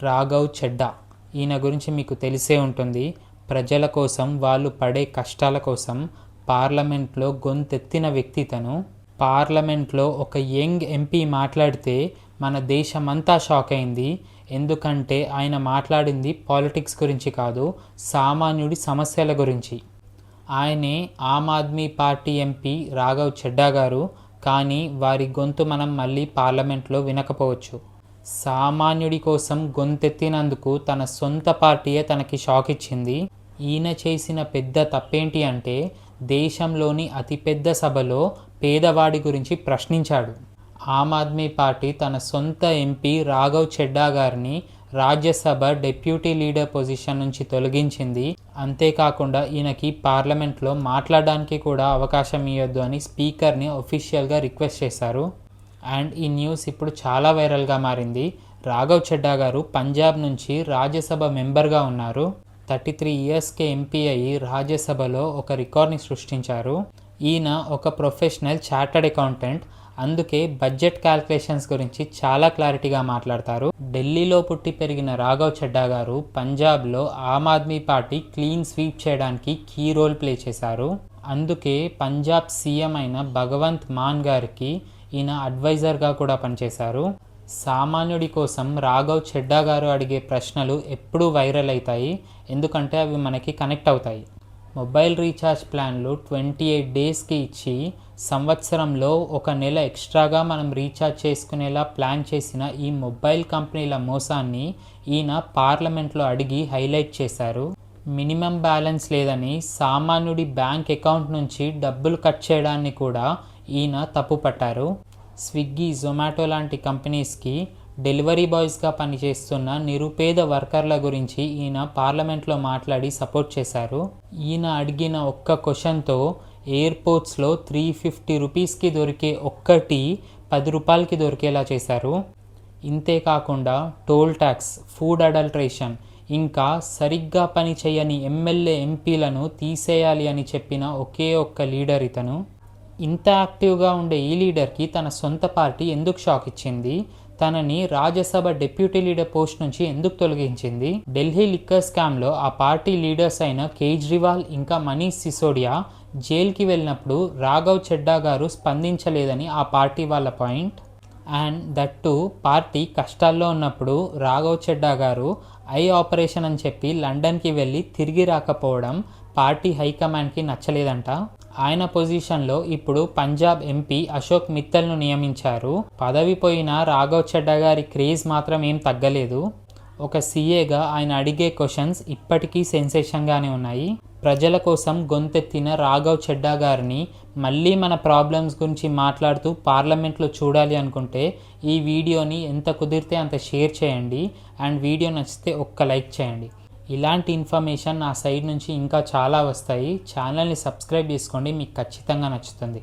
రాఘవ్ చెడ్డా. ఈయన గురించి మీకు తెలిసే ఉంటుంది. ప్రజల కోసం, వాళ్ళు పడే కష్టాల కోసం పార్లమెంట్లో గొంతెత్తిన వ్యక్తి తను. పార్లమెంట్లో ఒక యంగ్ ఎంపీ మాట్లాడితే మన దేశమంతా షాక్ అయింది. ఎందుకంటే ఆయన మాట్లాడింది పాలిటిక్స్ గురించి కాదు, సామాన్యుడి సమస్యల గురించి. ఆయనే ఆమ్ ఆద్మీ పార్టీ ఎంపీ రాఘవ్ చెడ్డా గారు. కానీ వారి గొంతు మనం మళ్ళీ పార్లమెంట్లో వినకపోవచ్చు. సామాన్యుడి కోసం గొంతెత్తినందుకు తన సొంత పార్టీయే తనకి షాక్ ఇచ్చింది. ఈయన చేసిన పెద్ద తప్పేంటి అంటే దేశంలోని అతిపెద్ద సభలో పేదవాడి గురించి ప్రశ్నించాడు. ఆమ్ ఆద్మీ పార్టీ తన సొంత ఎంపీ రాఘవ్ చెడ్డా గారిని రాజ్యసభ డెప్యూటీ లీడర్ పొజిషన్ నుంచి తొలగించింది. అంతేకాకుండా ఈయనకి పార్లమెంట్లో మాట్లాడడానికి కూడా అవకాశం ఇవ్వద్దు అని స్పీకర్ని అఫీషియల్గా రిక్వెస్ట్ చేశారు. అండ్ ఈ న్యూస్ ఇప్పుడు చాలా వైరల్గా మారింది. రాఘవ్ చెడ్డా గారు పంజాబ్ నుంచి రాజ్యసభ మెంబర్గా ఉన్నారు. 33 ఇయర్స్కే ఎంపీ అయ్యి రాజ్యసభలో ఒక రికార్డ్ని సృష్టించారు. ఈయన ఒక ప్రొఫెషనల్ చార్టర్డ్ అకౌంటెంట్. అందుకే బడ్జెట్ క్యాల్కులేషన్స్ గురించి చాలా క్లారిటీగా మాట్లాడతారు. ఢిల్లీలో పుట్టి పెరిగిన రాఘవ్ చెడ్డా గారు పంజాబ్లో Aam Aadmi party clean sweep చేయడానికి కీ రోల్ ప్లే చేశారు. అందుకే పంజాబ్ సీఎం అయిన భగవంత్ మాన్ గారికి ఈయన అడ్వైజర్గా కూడా పనిచేశారు. సామాన్యుడి కోసం రాఘవ్ చెడ్డా గారు అడిగే ప్రశ్నలు ఎప్పుడూ వైరల్ అవుతాయి. ఎందుకంటే అవి మనకి కనెక్ట్ అవుతాయి. మొబైల్ రీఛార్జ్ ప్లాన్లు 28 డేస్కి ఇచ్చి సంవత్సరంలో ఒక నెల ఎక్స్ట్రాగా మనం రీఛార్జ్ చేసుకునేలా ప్లాన్ చేసిన ఈ మొబైల్ కంపెనీల మోసాన్ని ఈయన పార్లమెంట్లో అడిగి హైలైట్ చేశారు. మినిమం బ్యాలెన్స్ లేదని సామాన్యుడి బ్యాంక్ అకౌంట్ నుంచి డబ్బులు కట్ చేయడాన్ని కూడా ఈయన తప్పుపట్టారు. స్విగ్గీ, జొమాటో లాంటి కంపెనీస్కి డెలివరీ బాయ్స్గా పనిచేస్తున్న నిరుపేద వర్కర్ల గురించి ఈయన పార్లమెంట్లో మాట్లాడి సపోర్ట్ చేశారు. ఈయన అడిగిన ఒక్క క్వశ్చన్తో ఎయిర్పోర్ట్స్లో 350 రూపీస్కి దొరికే ఒక్కటి 10 రూపాయలకి దొరికేలా చేశారు. ఇంతేకాకుండా టోల్ ట్యాక్స్, ఫుడ్ అడల్ట్రేషన్, ఇంకా సరిగ్గా పని చేయని ఎమ్మెల్యే ఎంపీలను తీసేయాలి అని చెప్పిన ఒకే ఒక్క లీడర్ ఇతను. ఇంత యాక్టివ్గా ఉండే ఈ లీడర్కి తన సొంత పార్టీ ఎందుకు షాక్ ఇచ్చింది? తనని రాజ్యసభ డిప్యూటీ లీడర్ పోస్ట్ నుంచి ఎందుకు తొలగించింది? ఢిల్లీ లిక్కర్ స్కామ్లో ఆ పార్టీ లీడర్స్ అయిన కేజ్రీవాల్ ఇంకా మనీష్ సిసోడియా జైలుకి వెళ్ళినప్పుడు రాఘవ్ చెడ్డా గారు స్పందించలేదని ఆ పార్టీ వాళ్ళ పాయింట్. అండ్ దట్టు పార్టీ కష్టాల్లో ఉన్నప్పుడు రాఘవ్ చెడ్డా గారు ఐ ఆపరేషన్ అని చెప్పి లండన్కి వెళ్ళి తిరిగి రాకపోవడం పార్టీ హైకమాండ్కి నచ్చలేదంట. ఆయన పొజిషన్లో ఇప్పుడు పంజాబ్ ఎంపీ అశోక్ మిత్తల్ను నియమించారు. పదవి పోయిన రాఘవ్ చెడ్డా గారి క్రేజ్ మాత్రం ఏం తగ్గలేదు. ఒక సీఏగా ఆయన అడిగే క్వశ్చన్స్ ఇప్పటికీ సెన్సేషన్గానే ఉన్నాయి. ప్రజల కోసం గొంతెత్తిన రాఘవ్ చెడ్డా గారిని మళ్ళీ మన ప్రాబ్లమ్స్ గురించి మాట్లాడుతూ పార్లమెంట్లో చూడాలి అనుకుంటే ఈ వీడియోని ఎంత కుదిరితే అంత షేర్ చేయండి. అండ్ వీడియో నచ్చితే ఒక్క లైక్ చేయండి. ఇలాంటి ఇన్ఫర్మేషన్ నా సైడ్ నుంచి ఇంకా చాలా వస్తాయి. ఛానల్ని సబ్స్క్రైబ్ చేసుకోండి, మీకు ఖచ్చితంగా నచ్చుతుంది.